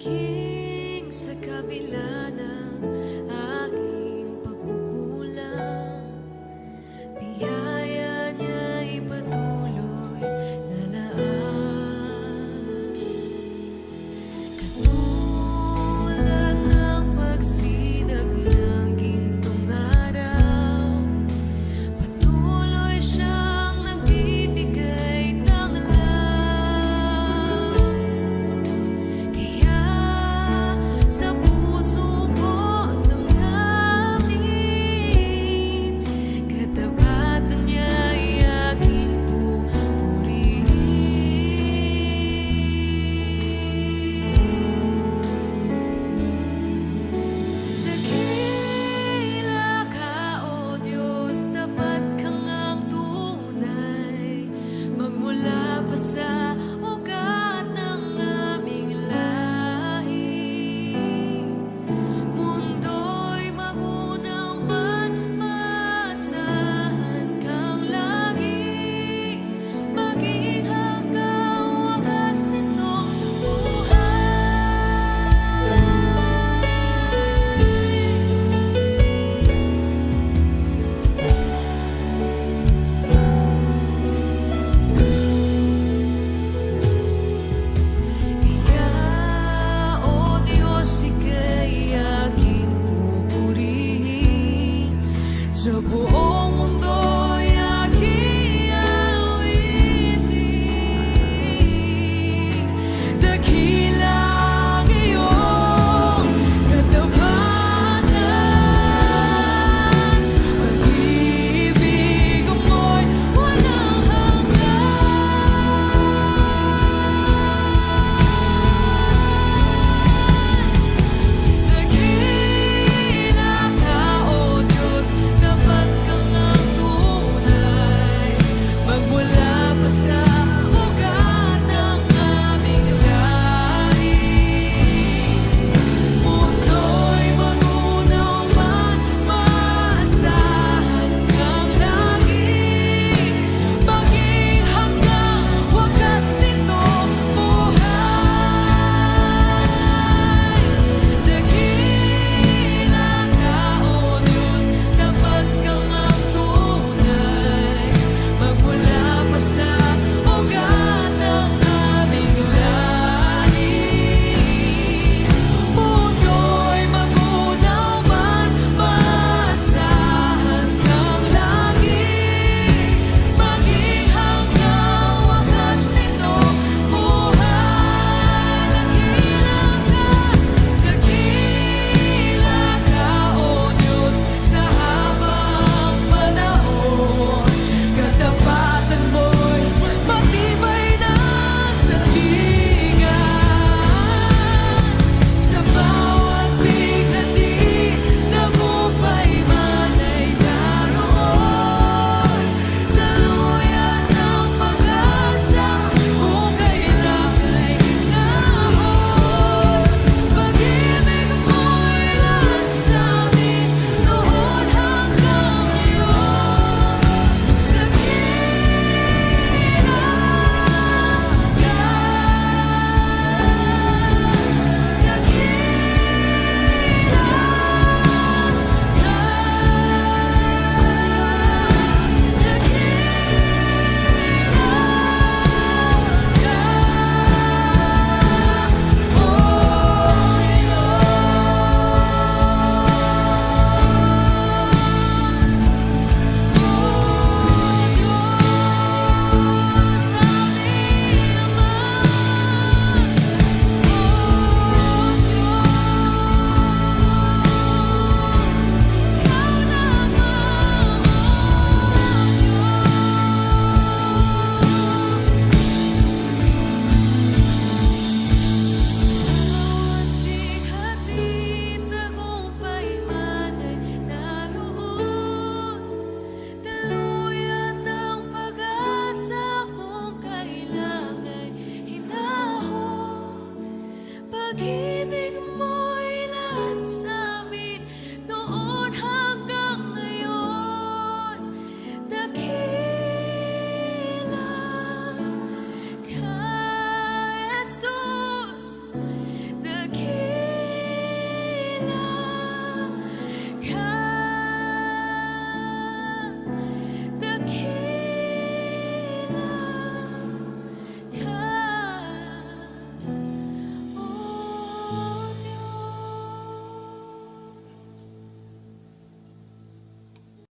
Naging sa kabila ng aking pagkukulang, biyaya niya'y patuloy na laan. Katulad ng pagsinag ng gintong araw, patuloy siyang nagbibigay tanglaw. Kaya sa puso ko damdamin, katapatan niya'y aking pupurihin. Dakila ka, O Diyos, tapat ka ngang tunay, magmula pa sa ugat ng aming lahi. Mundo'y magunaw man, maasahan kang lagi, maging hanggang wakas nitong buhay. Kaya, O Diyos, ika'y aking pupurihin, sa buong mundo'y aking awitin. Dakila ang iyong katapatan, pag-ibig mo'y walang hanggan. Dakila ka, O Diyos, tapat ka ngang tunay, magmula pa sa ugat ng aming lahi. Mundo'y magunaw man, maasahan kang lagi, maging hanggang wakas nitong buhay. Dakila ka, O Diyos, tapat ka ngang tunay, magmula pa sa ugat ng aming lahi. Mundo'y magunaw man, maasahan kang lagi, maging hanggang wakas nitong buhay. Dakila ka, O Diyos, sa habang panahon, katapatan mo'y matibay na sandigan. Sa bawat bighati, tagumpay man ay naroon, daluyan ng pag-asa kung kailan ay hinahon. Pag-ibig mo'y lahat sa'min, noon hanggang ngayon. Pag-ibig